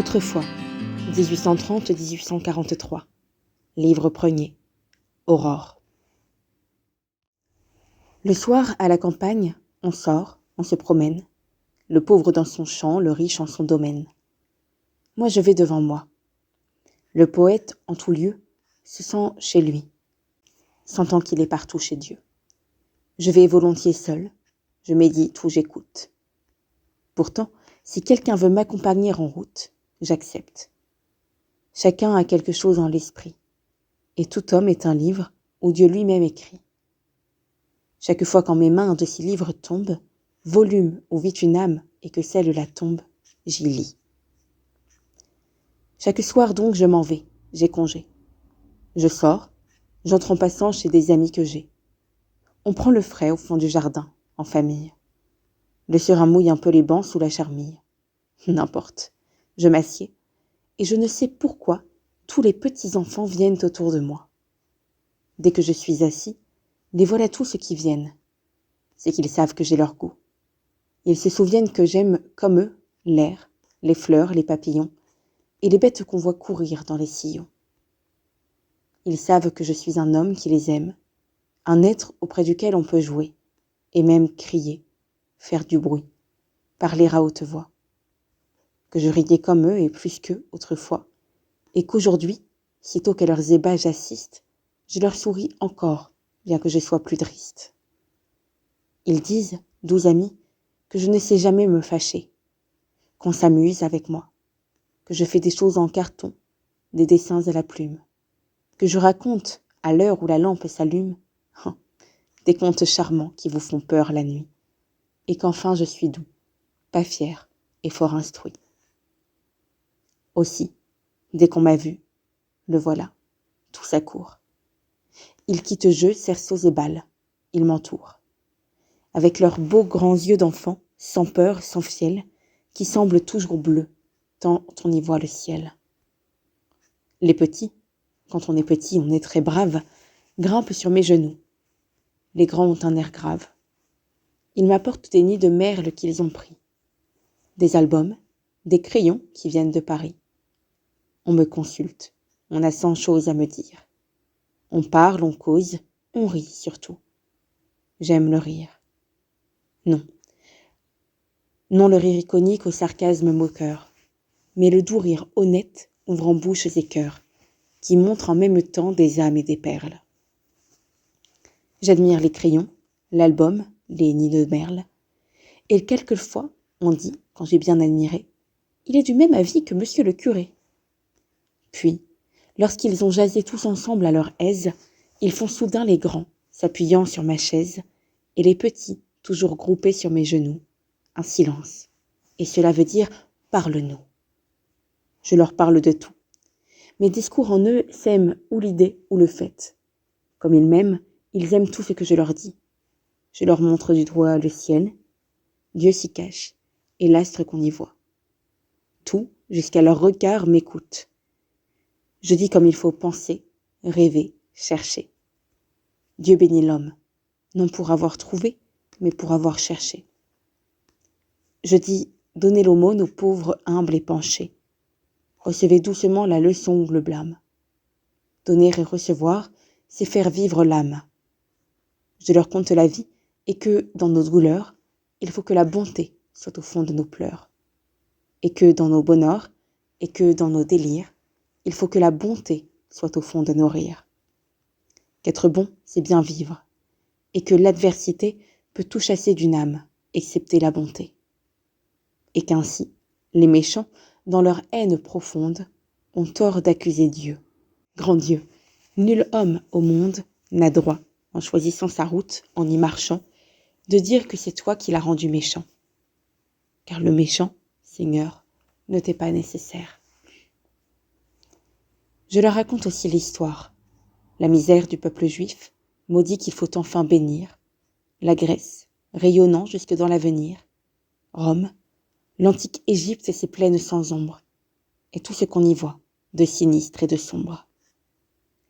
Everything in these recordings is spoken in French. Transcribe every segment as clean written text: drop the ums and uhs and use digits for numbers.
Autrefois, 1830-1843. Livre premier. Aurore. Le soir, à la campagne, on sort, on se promène. Le pauvre dans son champ, le riche en son domaine. Moi, je vais devant moi. Le poète, en tout lieu, se sent chez lui, sentant qu'il est partout chez Dieu. Je vais volontiers seul, je médite ou j'écoute. Pourtant, si quelqu'un veut m'accompagner en route, j'accepte. Chacun a quelque chose en l'esprit, et tout homme est un livre où Dieu lui-même écrit. Chaque fois qu'en mes mains un de ces livres tombe, volume où vit une âme et que celle la tombe, j'y lis. Chaque soir donc je m'en vais, j'ai congé. Je sors, j'entre en passant chez des amis que j'ai. On prend le frais au fond du jardin, en famille. Le serin mouille un peu les bancs sous la charmille. N'importe, je m'assieds, et je ne sais pourquoi tous les petits enfants viennent autour de moi. Dès que je suis assis, les voilà tous qui viennent. C'est qu'ils savent que j'ai leur goût. Ils se souviennent que j'aime, comme eux, l'air, les fleurs, les papillons, et les bêtes qu'on voit courir dans les sillons. Ils savent que je suis un homme qui les aime, un être auprès duquel on peut jouer, et même crier, faire du bruit, parler à haute voix. Que je riais comme eux et plus qu'eux autrefois, et qu'aujourd'hui, sitôt qu'à leurs ébats j'assiste, je leur souris encore, bien que je sois plus triste. Ils disent, doux amis, que je ne sais jamais me fâcher, qu'on s'amuse avec moi, que je fais des choses en carton, des dessins à la plume, que je raconte, à l'heure où la lampe s'allume, des contes charmants qui vous font peur la nuit, et qu'enfin je suis doux, pas fier et fort instruit. Aussi, dès qu'on m'a vu, le voilà, tout s'accourt. Ils quittent jeux, cerceaux et balles, ils m'entourent. Avec leurs beaux grands yeux d'enfant, sans peur, sans fiel, qui semblent toujours bleus, tant on y voit le ciel. Les petits, quand on est petit, on est très brave, grimpent sur mes genoux. Les grands ont un air grave. Ils m'apportent des nids de merles qu'ils ont pris, des albums, des crayons qui viennent de Paris. On me consulte, on a 100 choses à me dire. On parle, on cause, on rit surtout. J'aime le rire. Non. Non le rire iconique au sarcasme moqueur, mais le doux rire honnête ouvrant bouches et cœurs, qui montre en même temps des âmes et des perles. J'admire les crayons, l'album, les nids de merle, et quelquefois, on dit, quand j'ai bien admiré, il est du même avis que monsieur le curé. Puis, lorsqu'ils ont jasé tous ensemble à leur aise, ils font soudain les grands, s'appuyant sur ma chaise, et les petits, toujours groupés sur mes genoux. Un silence. Et cela veut dire « parle-nous ». Je leur parle de tout. Mes discours en eux sèment ou l'idée ou le fait. Comme ils m'aiment, ils aiment tout ce que je leur dis. Je leur montre du doigt le ciel, Dieu s'y cache, et l'astre qu'on y voit. Tout, jusqu'à leur regard, m'écoute. Je dis comme il faut penser, rêver, chercher. Dieu bénit l'homme, non pour avoir trouvé, mais pour avoir cherché. Je dis, donnez l'aumône aux pauvres humbles et penchés. Recevez doucement la leçon ou le blâme. Donner et recevoir, c'est faire vivre l'âme. Je leur conte la vie et que, dans nos douleurs, il faut que la bonté soit au fond de nos pleurs. Et que dans nos bonheurs, et que dans nos délires, il faut que la bonté soit au fond de nos rires. Qu'être bon, c'est bien vivre. Et que l'adversité peut tout chasser d'une âme, excepté la bonté. Et qu'ainsi, les méchants, dans leur haine profonde, ont tort d'accuser Dieu. Grand Dieu, nul homme au monde n'a droit, en choisissant sa route, en y marchant, de dire que c'est toi qui l'as rendu méchant. Car le méchant, Seigneur, ne t'est pas nécessaire. Je leur raconte aussi l'histoire, la misère du peuple juif, maudit qu'il faut enfin bénir, la Grèce, rayonnant jusque dans l'avenir, Rome, l'antique Égypte et ses plaines sans ombre, et tout ce qu'on y voit, de sinistre et de sombre.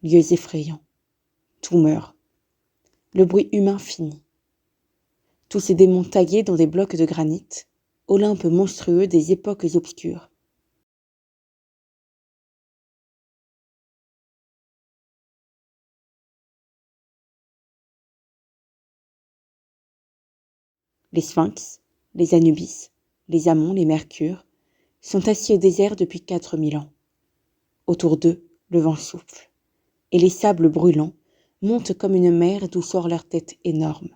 Lieux effrayants, tout meurt, le bruit humain finit. Tous ces démons taillés dans des blocs de granit, Olympe monstrueux des époques obscures, Les sphinx, les Anubis, les Amons, les Mercures, sont assis au désert depuis 4000 ans. Autour d'eux, le vent souffle, et les sables brûlants montent comme une mer d'où sort leur tête énorme.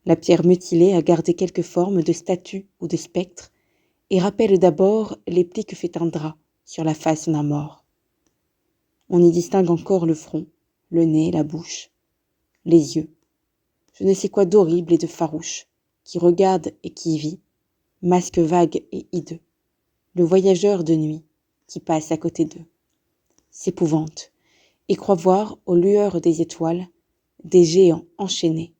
La pierre mutilée a gardé quelques formes de statues ou de spectres, et rappelle d'abord les plis que fait un drap sur la face d'un mort. On y distingue encore le front, le nez, la bouche, les yeux, je ne sais quoi d'horrible et de farouche, qui regarde et qui vit, masque vague et hideux, le voyageur de nuit qui passe à côté d'eux, s'épouvante et croit voir aux lueurs des étoiles des géants enchaînés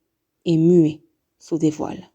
et muets sous des voiles.